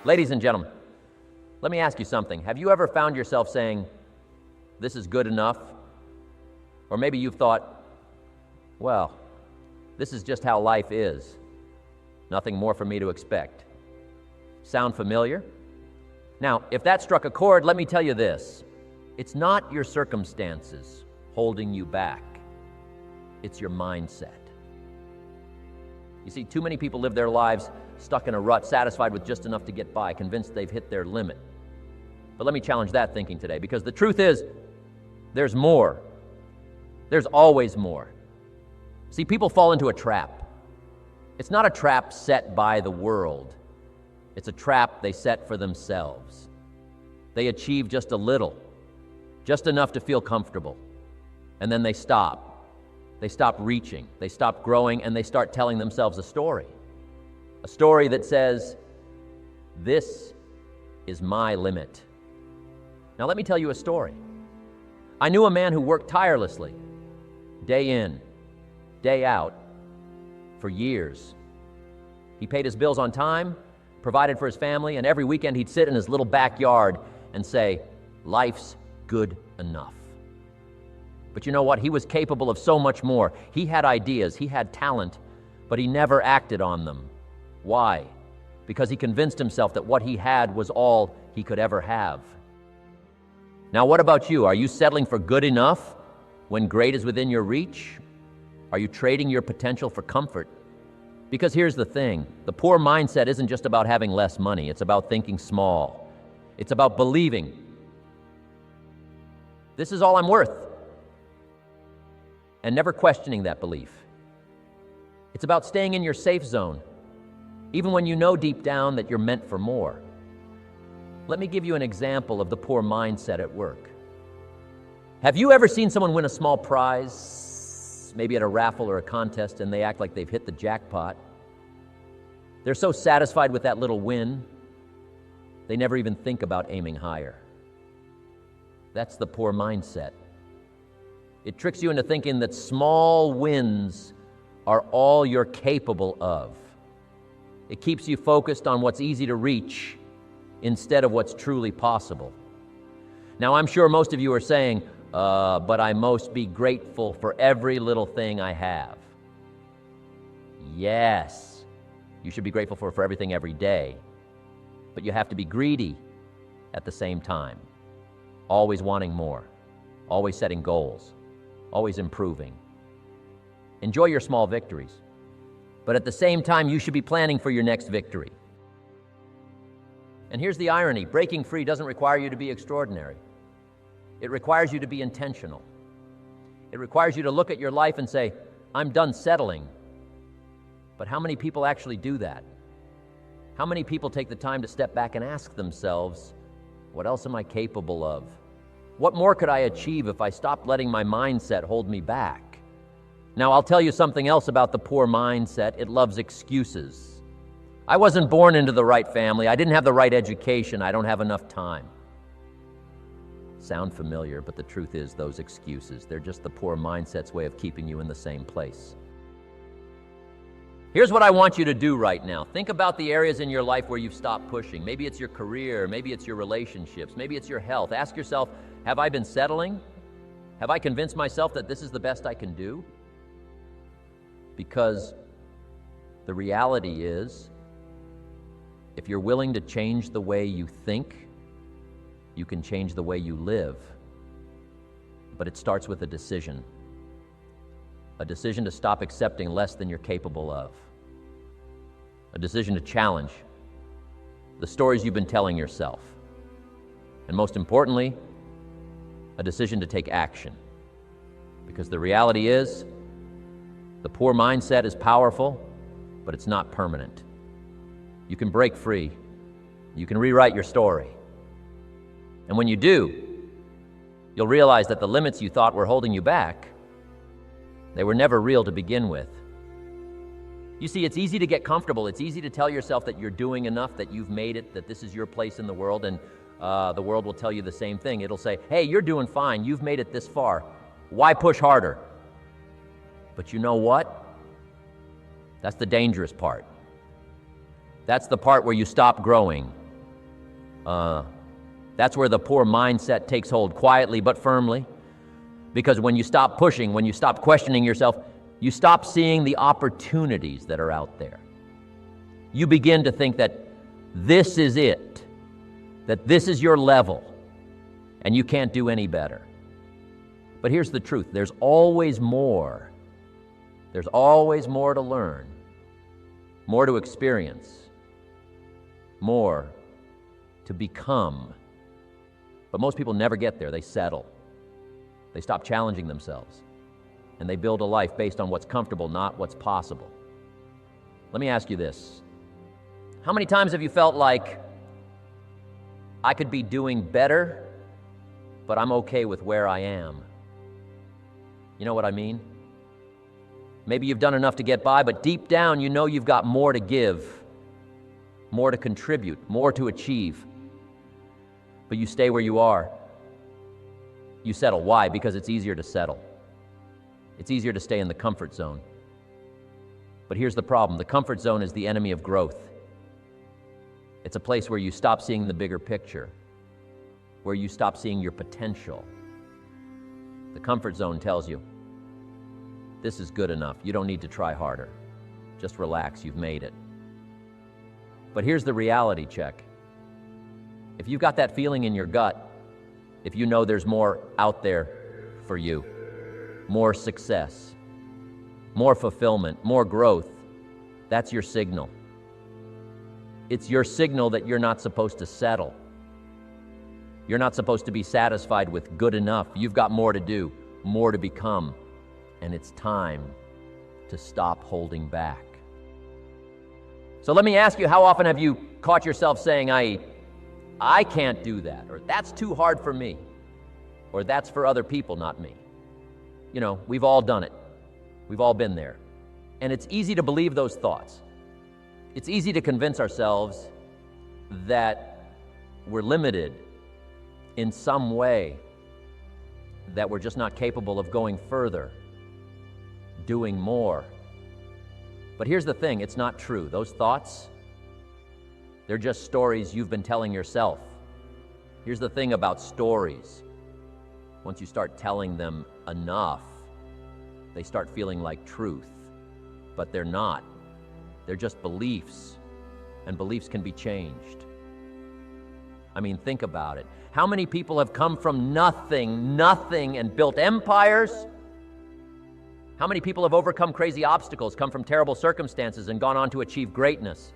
Ladies and gentlemen, let me ask you something. Have you ever found yourself saying, this is good enough? Or maybe you've thought, well, this is just how life is. Nothing more for me to expect. Sound familiar? Now, if that struck a chord, let me tell you this. It's not your circumstances holding you back. It's your mindset. You see, too many people live their lives stuck in a rut, satisfied with just enough to get by, convinced they've hit their limit. But let me challenge that thinking today, because the truth is, there's more. There's always more. See, people fall into a trap. It's not a trap set by the world. It's a trap they set for themselves. They achieve just a little, just enough to feel comfortable, and then they stop. They stop reaching, they stop growing, and they start telling themselves a story that says, this is my limit. Now let me tell you a story. I knew a man who worked tirelessly, day in, day out, for years. He paid his bills on time, provided for his family, and every weekend he'd sit in his little backyard and say, life's good enough. But you know what? He was capable of so much more. He had ideas, he had talent, but he never acted on them. Why? Because he convinced himself that what he had was all he could ever have. Now, what about you? Are you settling for good enough when great is within your reach? Are you trading your potential for comfort? Because here's the thing, the poor mindset isn't just about having less money, it's about thinking small. It's about believing, this is all I'm worth, and never questioning that belief. It's about staying in your safe zone, even when you know deep down that you're meant for more. Let me give you an example of the poor mindset at work. Have you ever seen someone win a small prize, maybe at a raffle or a contest, and they act like they've hit the jackpot? They're so satisfied with that little win, they never even think about aiming higher. That's the poor mindset. It tricks you into thinking that small wins are all you're capable of. It keeps you focused on what's easy to reach instead of what's truly possible. Now, I'm sure most of you are saying, but I must be grateful for every little thing I have. Yes, you should be grateful for everything every day, but you have to be greedy at the same time, always wanting more, always setting goals, always improving. Enjoy your small victories, but at the same time, you should be planning for your next victory. And here's the irony, breaking free doesn't require you to be extraordinary. It requires you to be intentional. It requires you to look at your life and say, I'm done settling. But how many people actually do that? How many people take the time to step back and ask themselves, what else am I capable of? What more could I achieve if I stopped letting my mindset hold me back? Now, I'll tell you something else about the poor mindset. It loves excuses. I wasn't born into the right family. I didn't have the right education. I don't have enough time. Sound familiar, but the truth is those excuses, they're just the poor mindset's way of keeping you in the same place. Here's what I want you to do right now. Think about the areas in your life where you've stopped pushing. Maybe it's your career, maybe it's your relationships, maybe it's your health. Ask yourself, have I been settling? Have I convinced myself that this is the best I can do? Because the reality is, if you're willing to change the way you think, you can change the way you live. But it starts with a decision to stop accepting less than you're capable of, a decision to challenge the stories you've been telling yourself, and most importantly, a decision to take action. Because the reality is, the poor mindset is powerful, but it's not permanent. You can break free. You can rewrite your story. And when you do, you'll realize that the limits you thought were holding you back, they were never real to begin with. You see, it's easy to get comfortable. It's easy to tell yourself that you're doing enough, that you've made it, that this is your place in the world, and the world will tell you the same thing. It'll say, hey, you're doing fine. You've made it this far. Why push harder? But you know what? That's the dangerous part. That's the part where you stop growing, That's where the poor mindset takes hold, quietly but firmly. Because when you stop pushing, when you stop questioning yourself, you stop seeing the opportunities that are out there. You begin to think that this is it, that this is your level, and you can't do any better. But here's the truth. There's always more. There's always more to learn, more to experience, more to become. But most people never get there. They settle. They stop challenging themselves. And they build a life based on what's comfortable, not what's possible. Let me ask you this. How many times have you felt like, I could be doing better, but I'm okay with where I am? You know what I mean? Maybe you've done enough to get by, but deep down you know you've got more to give, more to contribute, more to achieve. But you stay where you are. You settle. Why? Because it's easier to settle. It's easier to stay in the comfort zone. But here's the problem. The comfort zone is the enemy of growth. It's a place where you stop seeing the bigger picture, where you stop seeing your potential. The comfort zone tells you, this is good enough. You don't need to try harder. Just relax. You've made it. But here's the reality check. If you've got that feeling in your gut, if you know there's more out there for you, more success, more fulfillment, more growth, that's your signal. It's your signal that you're not supposed to settle. You're not supposed to be satisfied with good enough. You've got more to do, more to become, and it's time to stop holding back. So let me ask you, how often have you caught yourself saying, I can't do that, or that's too hard for me, or that's for other people, not me? You know, we've all done it. We've all been there. And it's easy to believe those thoughts. It's easy to convince ourselves that we're limited in some way, that we're just not capable of going further, doing more. But here's the thing, it's not true. Those thoughts, they're just stories you've been telling yourself. Here's the thing about stories. Once you start telling them enough, they start feeling like truth. But they're not. They're just beliefs, and beliefs can be changed. I mean, think about it. How many people have come from nothing, and built empires? How many people have overcome crazy obstacles, come from terrible circumstances, and gone on to achieve greatness?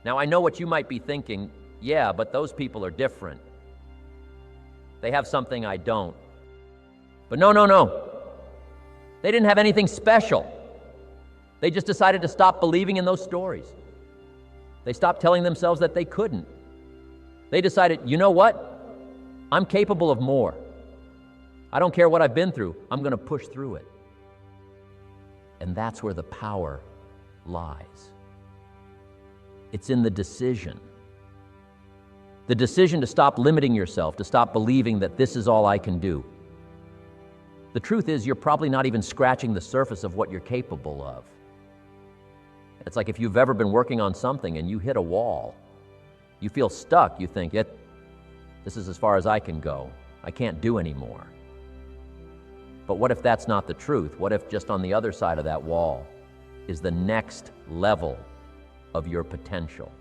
Now, I know what you might be thinking, yeah, but those people are different. They have something I don't. But no. They didn't have anything special. They just decided to stop believing in those stories. They stopped telling themselves that they couldn't. They decided, you know what? I'm capable of more. I don't care what I've been through. I'm going to push through it. And that's where the power lies. It's in the decision. The decision to stop limiting yourself, to stop believing that this is all I can do. The truth is, you're probably not even scratching the surface of what you're capable of. It's like if you've ever been working on something and you hit a wall. You feel stuck. You think, this is as far as I can go. I can't do anymore. But what if that's not the truth? What if just on the other side of that wall is the next level of your potential?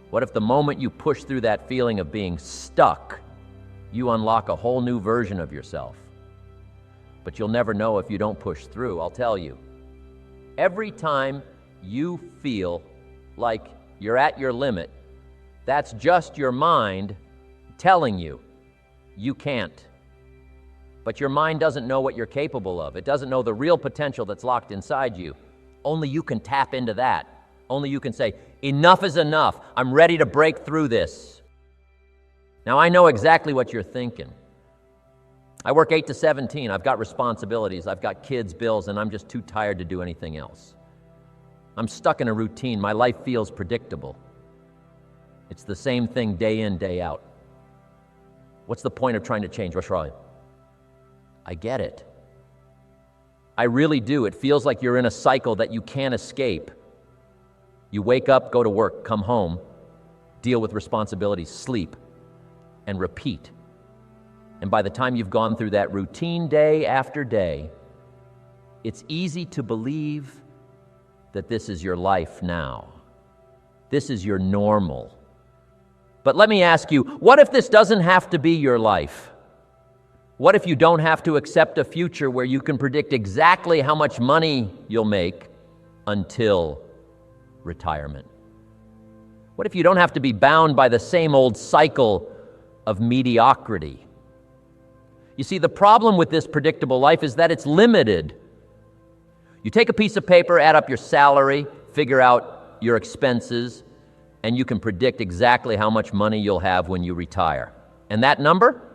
What if the moment you push through that feeling of being stuck, you unlock a whole new version of yourself? But you'll never know if you don't push through, I'll tell you. Every time you feel like you're at your limit, that's just your mind telling you you can't. But your mind doesn't know what you're capable of. It doesn't know the real potential that's locked inside you. Only you can tap into that. Only you can say, enough is enough. I'm ready to break through this. Now, I know exactly what you're thinking. I work 8 to 17. I've got responsibilities. I've got kids, bills, and I'm just too tired to do anything else. I'm stuck in a routine. My life feels predictable. It's the same thing day in, day out. What's the point of trying to change? What's wrong? I get it. I really do. It feels like you're in a cycle that you can't escape. You wake up, go to work, come home, deal with responsibilities, sleep, and repeat. And by the time you've gone through that routine day after day, it's easy to believe that this is your life now. This is your normal. But let me ask you, what if this doesn't have to be your life? What if you don't have to accept a future where you can predict exactly how much money you'll make until retirement? What if you don't have to be bound by the same old cycle of mediocrity? You see, the problem with this predictable life is that it's limited. You take a piece of paper, add up your salary, figure out your expenses, and you can predict exactly how much money you'll have when you retire. And that number?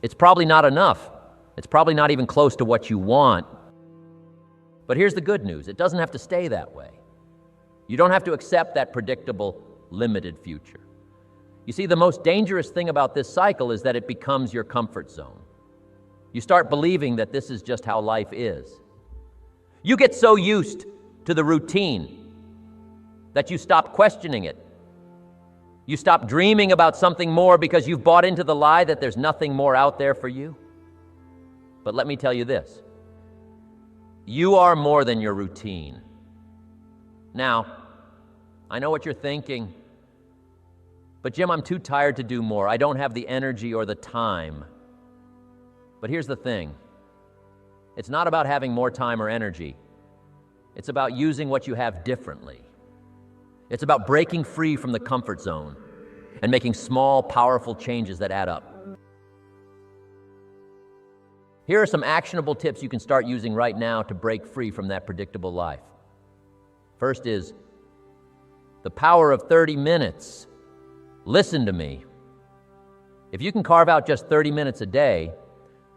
It's probably not enough. It's probably not even close to what you want. But here's the good news. It doesn't have to stay that way. You don't have to accept that predictable, limited future. You see, the most dangerous thing about this cycle is that it becomes your comfort zone. You start believing that this is just how life is. You get so used to the routine that you stop questioning it. You stop dreaming about something more because you've bought into the lie that there's nothing more out there for you. But let me tell you this. You are more than your routine. Now, I know what you're thinking, but Jim, I'm too tired to do more. I don't have the energy or the time. But here's the thing. It's not about having more time or energy. It's about using what you have differently. It's about breaking free from the comfort zone and making small, powerful changes that add up. Here are some actionable tips you can start using right now to break free from that predictable life. First is the power of 30 minutes. Listen to me. If you can carve out just 30 minutes a day,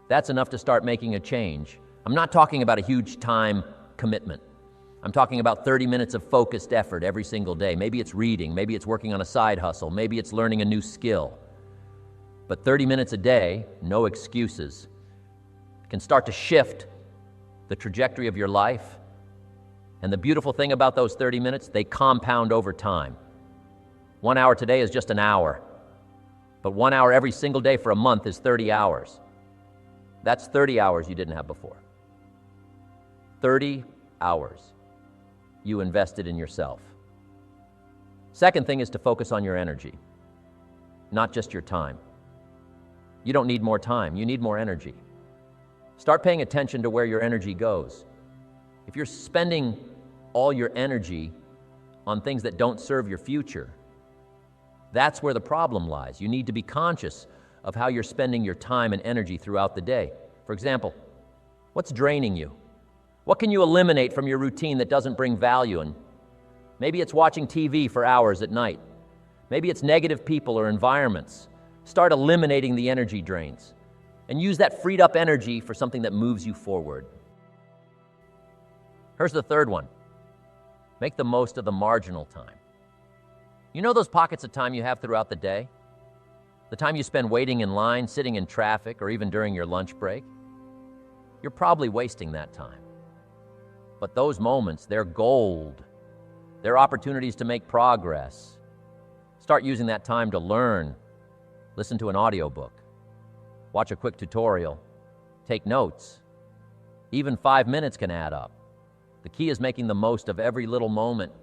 that's enough to start making a change. I'm not talking about a huge time commitment. I'm talking about 30 minutes of focused effort every single day. Maybe it's reading, maybe it's working on a side hustle, maybe it's learning a new skill. But 30 minutes a day, no excuses, can start to shift the trajectory of your life. And the beautiful thing about those 30 minutes, they compound over time. 1 hour today is just an hour, but 1 hour every single day for a month is 30 hours. That's 30 hours you didn't have before. 30 hours you invested in yourself. Second thing is to focus on your energy, not just your time. You don't need more time, you need more energy. Start paying attention to where your energy goes. If you're spending all your energy on things that don't serve your future, that's where the problem lies. You need to be conscious of how you're spending your time and energy throughout the day. For example, what's draining you? What can you eliminate from your routine that doesn't bring value? And maybe it's watching TV for hours at night. Maybe it's negative people or environments. Start eliminating the energy drains and use that freed up energy for something that moves you forward. Here's the third one. Make the most of the marginal time. You know those pockets of time you have throughout the day? The time you spend waiting in line, sitting in traffic, or even during your lunch break? You're probably wasting that time. But those moments, they're gold. They're opportunities to make progress. Start using that time to learn, listen to an audiobook, watch a quick tutorial, take notes. Even 5 minutes can add up. The key is making the most of every little moment.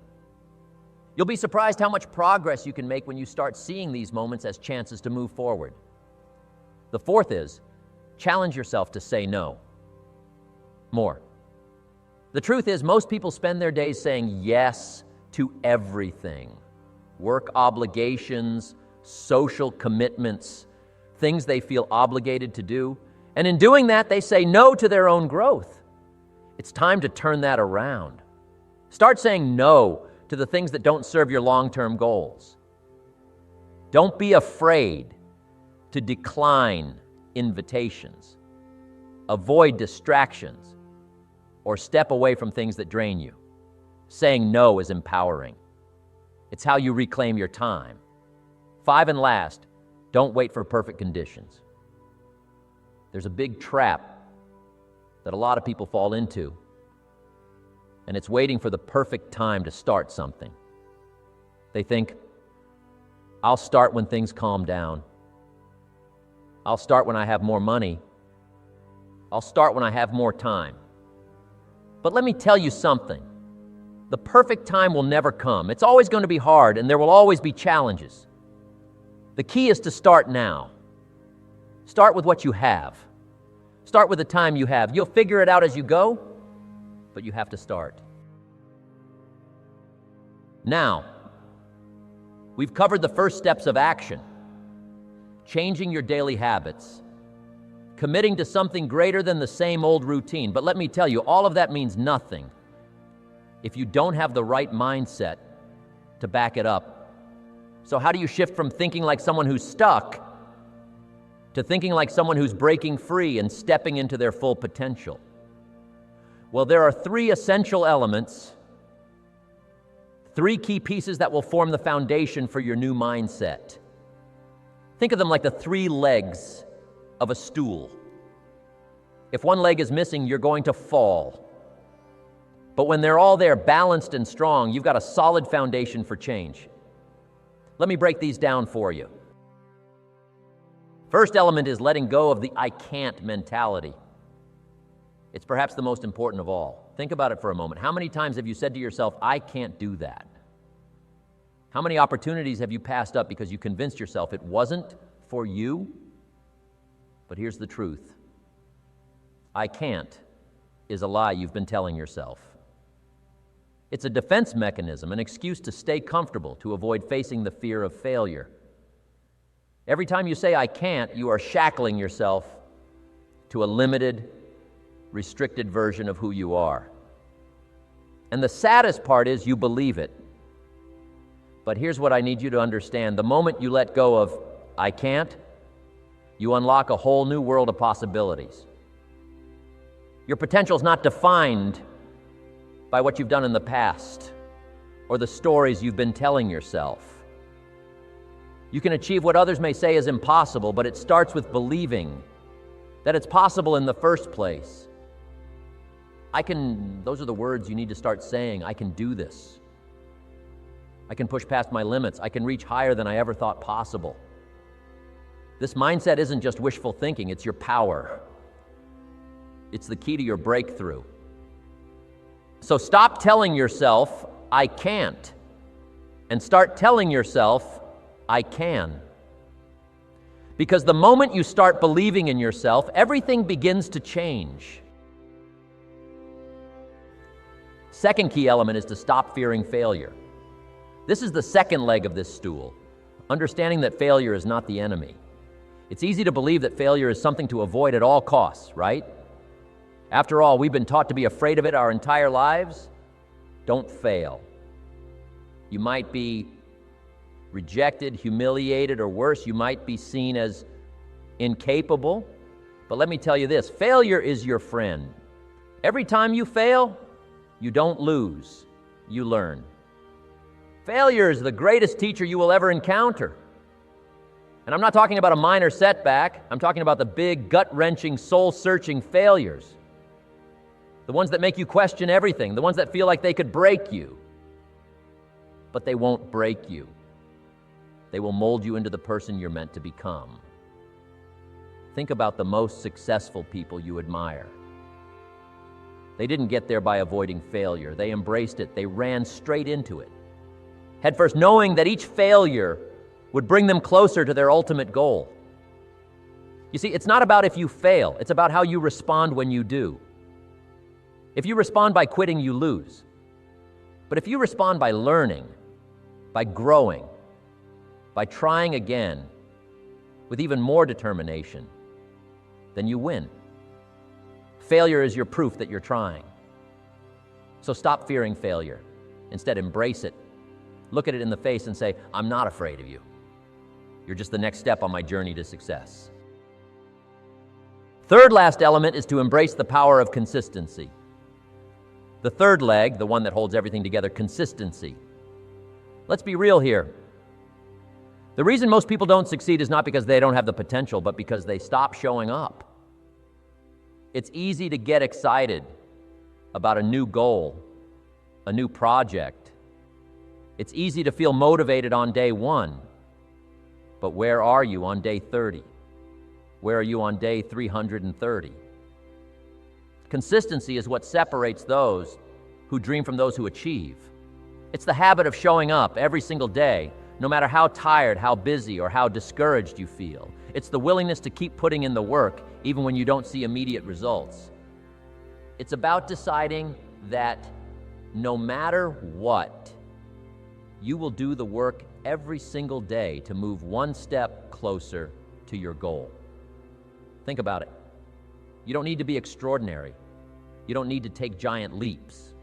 You'll be surprised how much progress you can make when you start seeing these moments as chances to move forward. The fourth is, challenge yourself to say no. More. The truth is, most people spend their days saying yes to everything. Work obligations, social commitments, things they feel obligated to do. And in doing that, they say no to their own growth. It's time to turn that around. Start saying no to the things that don't serve your long-term goals. Don't be afraid to decline invitations. Avoid distractions or step away from things that drain you. Saying no is empowering. It's how you reclaim your time. 5 and last, don't wait for perfect conditions. There's a big trap that a lot of people fall into, and it's waiting for the perfect time to start something. They think, I'll start when things calm down. I'll start when I have more money. I'll start when I have more time. But let me tell you something. The perfect time will never come. It's always going to be hard, and there will always be challenges. The key is to start now. Start with what you have. Start with the time you have. You'll figure it out as you go, but you have to start. Now, we've covered the first steps of action. Changing your daily habits. Committing to something greater than the same old routine. But let me tell you, all of that means nothing if you don't have the right mindset to back it up. So how do you shift from thinking like someone who's stuck to thinking like someone who's breaking free and stepping into their full potential? Well, there are three essential elements, three key pieces that will form the foundation for your new mindset. Think of them like the three legs of a stool. If one leg is missing, you're going to fall. But when they're all there, balanced and strong, you've got a solid foundation for change. Let me break these down for you. First element is letting go of the I can't mentality. It's perhaps the most important of all. Think about it for a moment. How many times have you said to yourself, I can't do that? How many opportunities have you passed up because you convinced yourself it wasn't for you? But here's the truth. I can't is a lie you've been telling yourself. It's a defense mechanism, an excuse to stay comfortable, to avoid facing the fear of failure. Every time you say I can't, you are shackling yourself to a limited, restricted version of who you are. And the saddest part is you believe it. But here's what I need you to understand. The moment you let go of I can't, you unlock a whole new world of possibilities. Your potential is not defined by what you've done in the past or the stories you've been telling yourself. You can achieve what others may say is impossible, but it starts with believing that it's possible in the first place. Those are the words you need to start saying. I can do this. I can push past my limits. I can reach higher than I ever thought possible. This mindset isn't just wishful thinking, it's your power. It's the key to your breakthrough. So stop telling yourself, I can't, and start telling yourself, I can. Because the moment you start believing in yourself, everything begins to change. Second key element is to stop fearing failure. This is the second leg of this stool, understanding that failure is not the enemy. It's easy to believe that failure is something to avoid at all costs, right? After all, we've been taught to be afraid of it our entire lives. Don't fail. You might be rejected, humiliated, or worse, you might be seen as incapable. But let me tell you this, failure is your friend. Every time you fail, you don't lose, you learn. Failure is the greatest teacher you will ever encounter. And I'm not talking about a minor setback. I'm talking about the big, gut-wrenching, soul-searching failures. The ones that make you question everything. The ones that feel like they could break you. But they won't break you. They will mold you into the person you're meant to become. Think about the most successful people you admire. They didn't get there by avoiding failure. They embraced it. They ran straight into it. Headfirst, knowing that each failure would bring them closer to their ultimate goal. You see, it's not about if you fail. It's about how you respond when you do. If you respond by quitting, you lose. But if you respond by learning, by growing, by trying again, with even more determination, then you win. Failure is your proof that you're trying. So stop fearing failure. Instead, embrace it. Look at it in the face and say, I'm not afraid of you. You're just the next step on my journey to success. Third last element is to embrace the power of consistency. The third leg, the one that holds everything together, consistency. Let's be real here. The reason most people don't succeed is not because they don't have the potential, but because they stop showing up. It's easy to get excited about a new goal, a new project. It's easy to feel motivated on day one, But where are you on day 30? Where are you on day 330? Consistency is what separates those who dream from those who achieve. It's the habit of showing up every single day, no matter how tired, how busy, or how discouraged you feel. It's the willingness to keep putting in the work even when you don't see immediate results. It's about deciding that no matter what, you will do the work every single day to move one step closer to your goal. Think about it. You don't need to be extraordinary. You don't need to take giant leaps.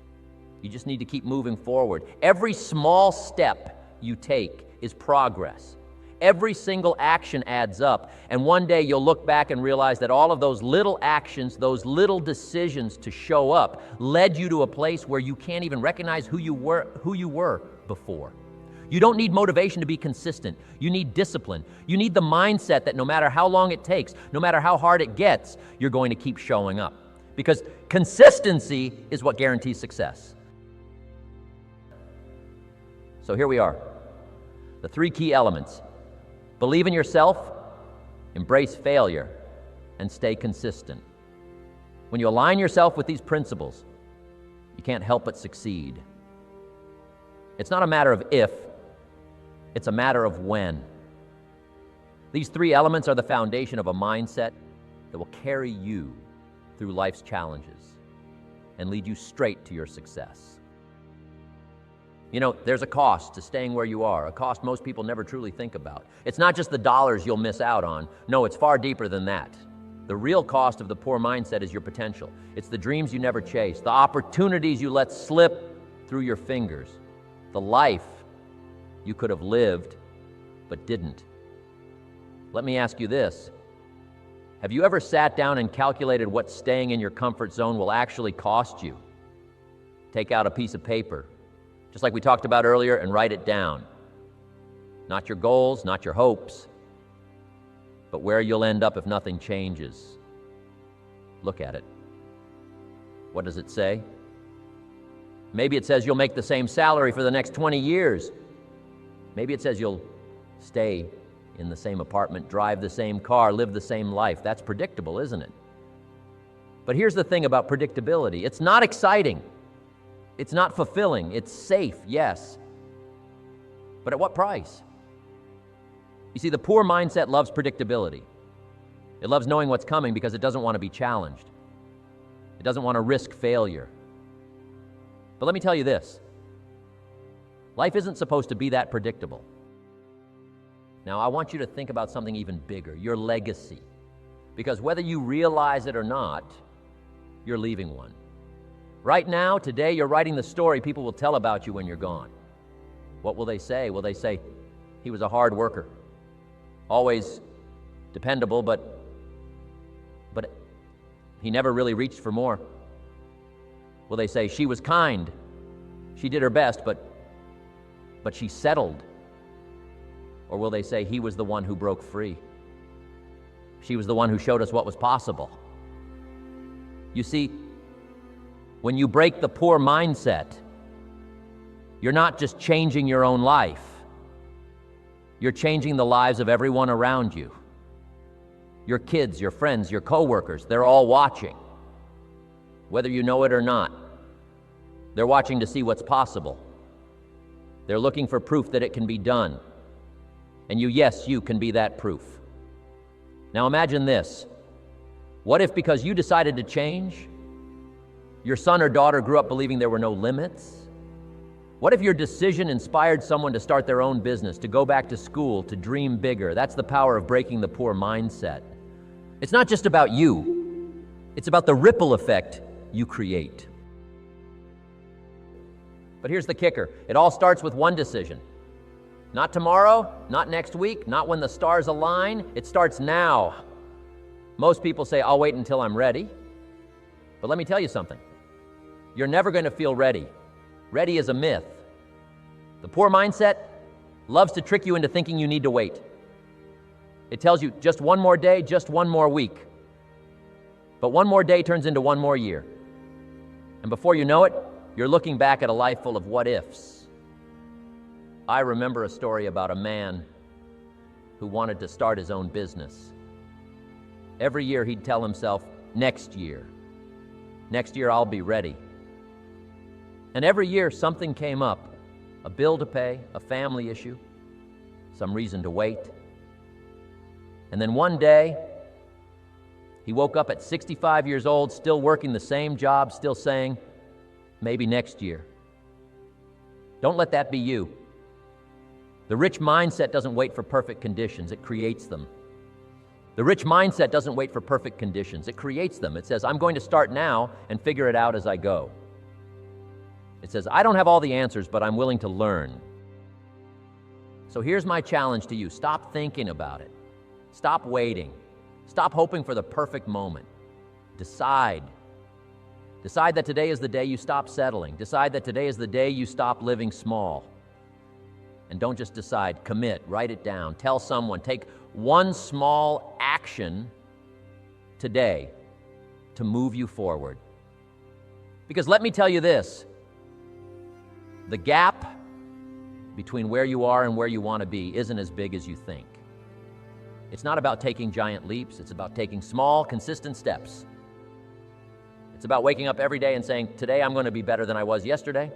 You just need to keep moving forward. Every small step you take is progress. Every single action adds up, and one day you'll look back and realize that all of those little actions, those little decisions to show up, led you to a place where you can't even recognize who you were before. You don't need motivation to be consistent. You need discipline. You need the mindset that no matter how long it takes, no matter how hard it gets, you're going to keep showing up. Because consistency is what guarantees success. So here we are. The three key elements. Believe in yourself, embrace failure, and stay consistent. When you align yourself with these principles, you can't help but succeed. It's not a matter of if, it's a matter of when. These three elements are the foundation of a mindset that will carry you through life's challenges and lead you straight to your success. You know, there's a cost to staying where you are, a cost most people never truly think about. It's not just the dollars you'll miss out on. No, it's far deeper than that. The real cost of the poor mindset is your potential. It's the dreams you never chase, the opportunities you let slip through your fingers, the life you could have lived but didn't. Let me ask you this. Have you ever sat down and calculated what staying in your comfort zone will actually cost you? Take out a piece of paper, just like we talked about earlier, and write it down. Not your goals, not your hopes, but where you'll end up if nothing changes. Look at it. What does it say? Maybe it says you'll make the same salary for the next 20 years. Maybe it says you'll stay in the same apartment, drive the same car, live the same life. That's predictable, isn't it? But here's the thing about predictability. It's not exciting. It's not fulfilling. It's safe, yes. But at what price? You see, the poor mindset loves predictability. It loves knowing what's coming because it doesn't want to be challenged. It doesn't want to risk failure. But let me tell you this. Life isn't supposed to be that predictable. Now, I want you to think about something even bigger, your legacy. Because whether you realize it or not, you're leaving one. Right now, today, you're writing the story people will tell about you when you're gone. What will they say? Will they say, he was a hard worker, always dependable, but he never really reached for more? Will they say, she was kind, she did her best, but she settled? Or will they say, he was the one who broke free? She was the one who showed us what was possible. You see, when you break the poor mindset, you're not just changing your own life. You're changing the lives of everyone around you. Your kids, your friends, your coworkers, they're all watching. Whether you know it or not, they're watching to see what's possible. They're looking for proof that it can be done. And you can be that proof. Now imagine this. What if because you decided to change, your son or daughter grew up believing there were no limits? What if your decision inspired someone to start their own business, to go back to school, to dream bigger? That's the power of breaking the poor mindset. It's not just about you. It's about the ripple effect you create. But here's the kicker. It all starts with one decision. Not tomorrow, not next week, not when the stars align. It starts now. Most people say, I'll wait until I'm ready. But let me tell you something. You're never going to feel ready. Ready is a myth. The poor mindset loves to trick you into thinking you need to wait. It tells you just one more day, just one more week. But one more day turns into one more year. And before you know it, you're looking back at a life full of what ifs. I remember a story about a man who wanted to start his own business. Every year he'd tell himself, next year I'll be ready. And every year something came up, a bill to pay, a family issue, some reason to wait. And then one day, he woke up at 65 years old, still working the same job, still saying, maybe next year. Don't let that be you. The rich mindset doesn't wait for perfect conditions, it creates them. The rich mindset doesn't wait for perfect conditions, it creates them. It says, I'm going to start now and figure it out as I go. It says, I don't have all the answers, but I'm willing to learn. So here's my challenge to you. Stop thinking about it. Stop waiting. Stop hoping for the perfect moment. Decide. Decide that today is the day you stop settling. Decide that today is the day you stop living small. And don't just decide, commit, write it down. Tell someone, take one small action today to move you forward. Because let me tell you this, the gap between where you are and where you want to be isn't as big as you think. It's not about taking giant leaps, it's about taking small, consistent steps. It's about waking up every day and saying, today I'm going to be better than I was yesterday.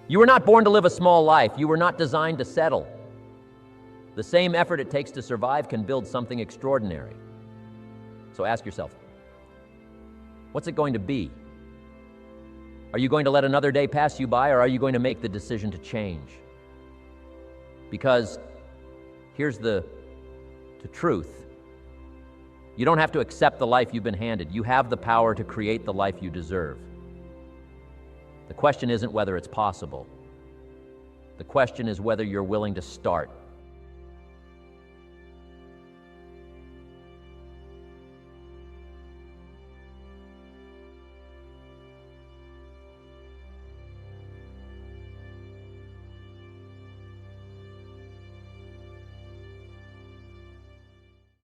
You were not born to live a small life. You were not designed to settle. The same effort it takes to survive can build something extraordinary. So ask yourself, what's it going to be? Are you going to let another day pass you by, or are you going to make the decision to change? Because here's the truth. You don't have to accept the life you've been handed. You have the power to create the life you deserve. The question isn't whether it's possible. The question is whether you're willing to start.